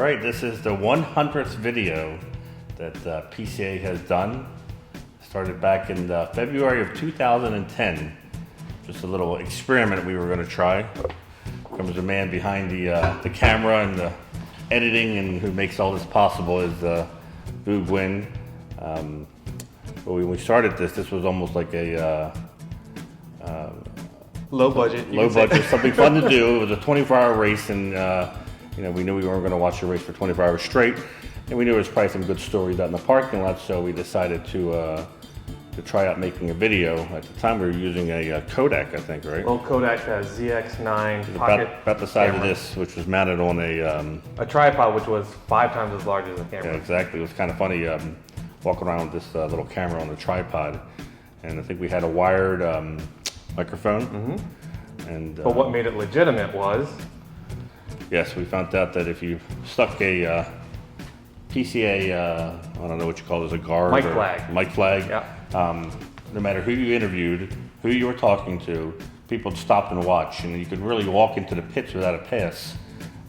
right, this is the 100th video that PCA has done. Started back in February of 2010. Just a little experiment we were going to try. Comes the man behind the camera and the editing and who makes all this possible is Vu Nguyen. But when we started this was almost like a low budget, something fun to do. It was a 24-hour race, and we knew we weren't going to watch the race for 24 hours straight, and we knew there was probably some good stories out in the parking lot. So we decided to try out making a video. At the time, we were using a Kodak, I think, right? Well, Kodak ZX9 pocket about the size camera. of this, which was mounted on a tripod, which was 5 times as large as the camera. Yeah, exactly. It was kind of funny walking around with this little camera on the tripod, and I think we had a wired microphone. Mm-hmm. And but what made it legitimate was, yes, we found out that if you stuck a PCA, I don't know what you call it, a guard mic flag. Yeah. No matter who you interviewed, who you were talking to, people would stop and watch, and you could really walk into the pits without a pass,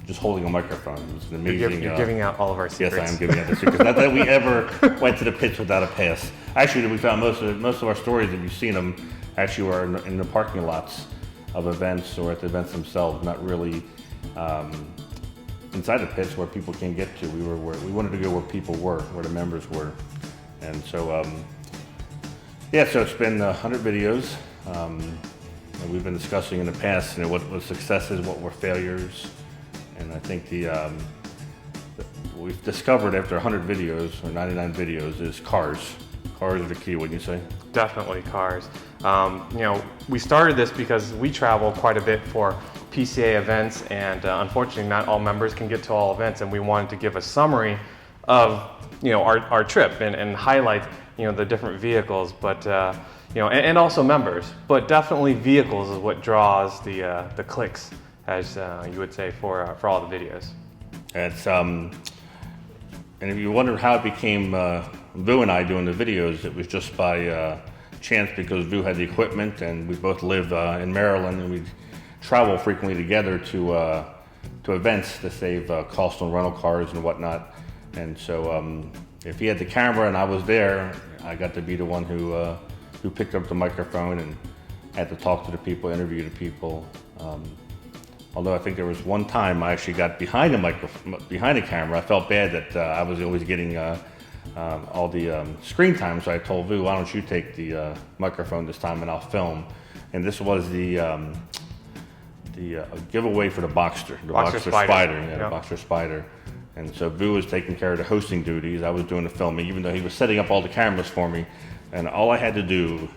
just holding a microphone. It was an amazing. You're giving out all of our secrets. Yes, I am giving out the secrets. Not that we ever went to the pits without a pass. Actually, we found most of our stories, if you've seen them, actually were in the parking lots of events or at the events themselves, not really inside the pits where people can't get to. We wanted to go where people were, where the members were, and so. So it's been 100 videos, and we've been discussing in the past, what was successes, what were failures, and I think we've discovered after 100 videos, or 99 videos, is cars. Cars are the key, wouldn't you say? Definitely cars. We started this because we travel quite a bit for PCA events, and unfortunately not all members can get to all events, and we wanted to give a summary of our trip and highlight the different vehicles, but and also members, but definitely vehicles is what draws the clicks, as you would say, for all the videos. It's and if you wonder how it became Vu and I doing the videos, it was just by chance, because Vu had the equipment and we both live in Maryland, and we travel frequently together to events to save cost on rental cars and whatnot. And so if he had the camera and I was there, I got to be the one who picked up the microphone and had to talk to the people, interview the people. Although I think there was one time I actually got behind the camera. I felt bad that I was always getting all the screen time, so I told Vu, "Why don't you take the microphone this time and I'll film?" And this was the giveaway for the Boxster, Boxster Spider, Yep. The Boxster Spider. And so Vu was taking care of the hosting duties. I was doing the filming, even though he was setting up all the cameras for me. And all I had to do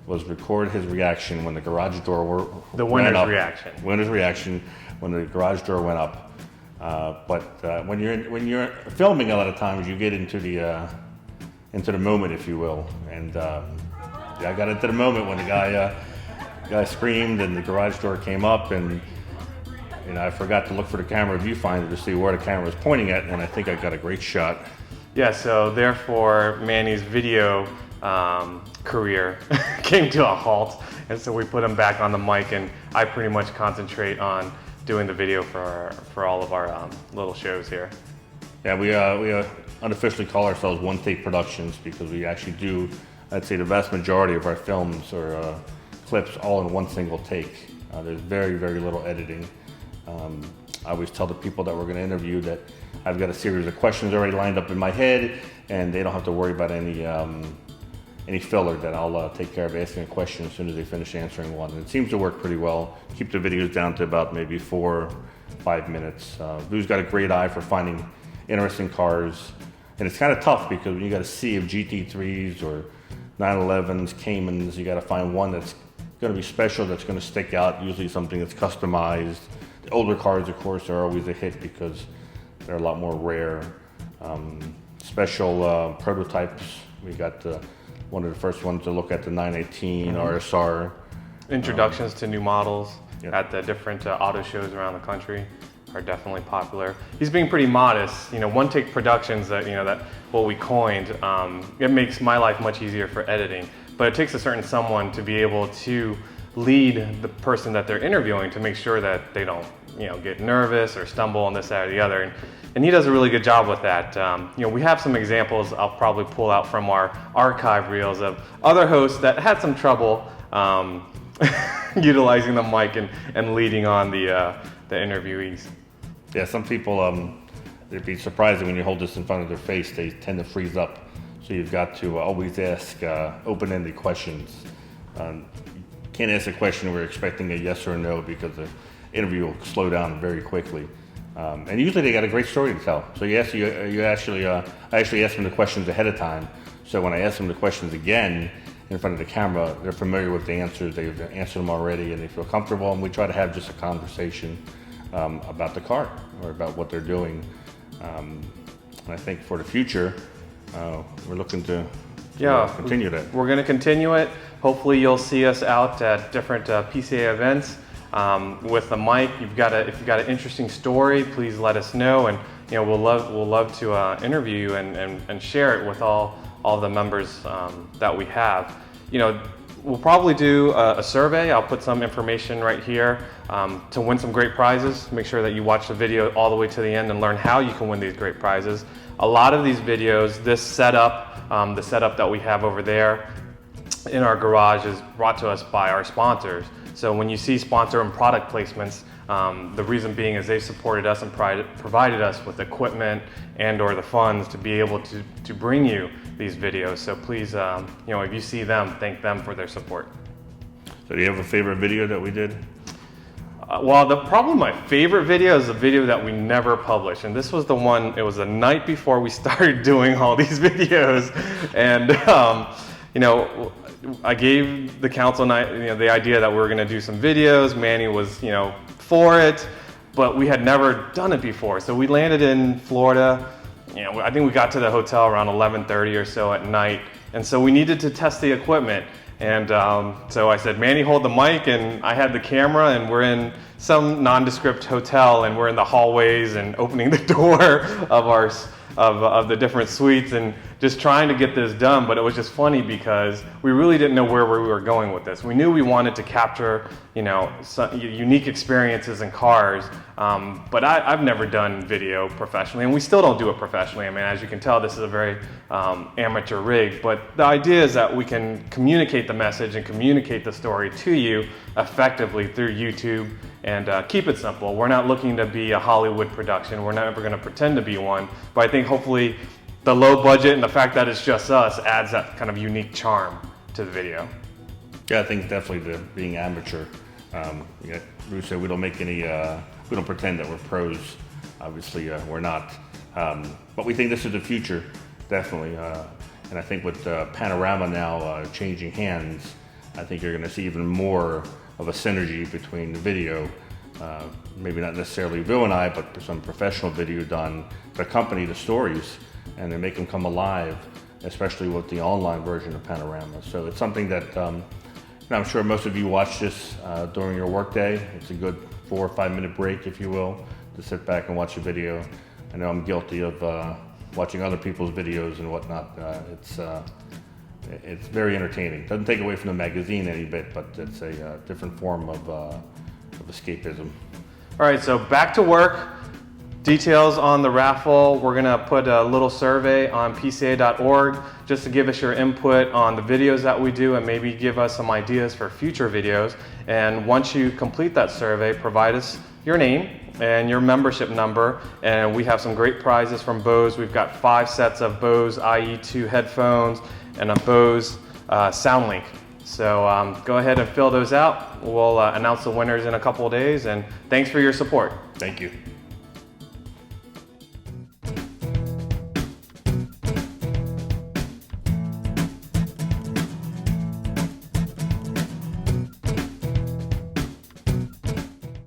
was record his reaction when the garage door went up. Winner's reaction when the garage door went up. But when you're filming, a lot of times you get into the moment, if you will. And I got into the moment when the guy screamed and the garage door came up, and I forgot to look for the camera viewfinder to see where the camera was pointing at, and I think I got a great shot. Yeah, so therefore Manny's video career came to a halt, and so we put him back on the mic, and I pretty much concentrate on doing the video for all of our little shows here. Yeah, we unofficially call ourselves One Take Productions, because we actually do, I'd say, the vast majority of our films or clips all in one single take. There's very, very little editing. I always tell the people that we're going to interview that I've got a series of questions already lined up in my head, and they don't have to worry about any filler, that I'll take care of asking a question as soon as they finish answering one. And it seems to work pretty well. Keep the videos down to about maybe 4 or 5 minutes. Vu's got a great eye for finding interesting cars, and it's kind of tough because when you got a sea of GT3s or 911s, Caymans, you got to find one that's going to be special, that's going to stick out, usually something that's customized. The older cars, of course, are always a hit because they're a lot more rare. Special prototypes. We got one of the first ones to look at the 918 RSR. Introductions to new models Yeah. at the different auto shows around the country are definitely popular. He's being pretty modest. One Take Productions, that what we coined. It makes my life much easier for editing, but it takes a certain someone to be able to lead the person that they're interviewing to make sure that they don't get nervous or stumble on this, that, or the other. And he does a really good job with that. We have some examples I'll probably pull out from our archive reels of other hosts that had some trouble utilizing the mic and leading on the interviewees. Yeah, some people, it'd be surprising when you hold this in front of their face, they tend to freeze up. So you've got to always ask open-ended questions. You can't ask a question where you're expecting a yes or a no, because the interview will slow down very quickly. And usually they got a great story to tell. So I actually ask them the questions ahead of time. So when I ask them the questions again in front of the camera, they're familiar with the answers. They've answered them already, and they feel comfortable. And we try to have just a conversation about the car or about what they're doing. And I think for the future, we're looking to continue that. We're going to continue it. Hopefully you'll see us out at different PCA events with the mic. If you've got an interesting story, please let us know, and we'll love to interview you and share it with all the members that we have. We'll probably do a survey. I'll put some information right here to win some great prizes. Make sure that you watch the video all the way to the end and learn how you can win these great prizes. A lot of these videos, this setup, the setup that we have over there in our garage, is brought to us by our sponsors. So when you see sponsor and product placements, the reason being is they supported us and provided us with equipment and or the funds to be able to bring you these videos. So please, if you see them, thank them for their support. So do you have a favorite video that we did? Well, probably my favorite video is a video that we never published, and this was the one. It was the night before we started doing all these videos, and I gave the council the idea that we were going to do some videos. Manny was for it, but we had never done it before. So we landed in Florida. I think we got to the hotel around 11:30 or so at night, and so we needed to test the equipment. And so I said, Manny, hold the mic, and I had the camera, and we're in some nondescript hotel, and we're in the hallways and opening the door of the different suites and just trying to get this done. But it was just funny because we really didn't know where we were going with this. We knew we wanted to capture some unique experiences in cars, but I've never done video professionally, and we still don't do it professionally. I mean, as you can tell, this is a very amateur rig, but the idea is that we can communicate the message and communicate the story to you effectively through YouTube, and keep it simple. We're not looking to be a Hollywood production. We're never going to pretend to be one, but I think hopefully the low budget and the fact that it's just us adds that kind of unique charm to the video. Yeah, I think definitely being amateur. Bruce said we don't make any, we don't pretend that we're pros. Obviously, we're not. But we think this is the future, definitely. And I think with Panorama now changing hands, I think you're going to see even more of a synergy between the video, maybe not necessarily Bill and I, but some professional video done to accompany the stories and to make them come alive, especially with the online version of Panorama. So it's something that I'm sure most of you watch this during your workday. It's a good 4 or 5 minute break, if you will, to sit back and watch a video. I know I'm guilty of watching other people's videos and whatnot. It's very entertaining. Doesn't take away from the magazine any bit, but it's a different form of escapism. All right, so back to work. Details on the raffle. We're gonna put a little survey on PCA.org just to give us your input on the videos that we do and maybe give us some ideas for future videos. And once you complete that survey, provide us your name and your membership number, and we have some great prizes from BOSE. We've got 5 sets of BOSE IE2 headphones and a BOSE SoundLink. So go ahead and fill those out. We'll announce the winners in a couple of days, and thanks for your support. Thank you.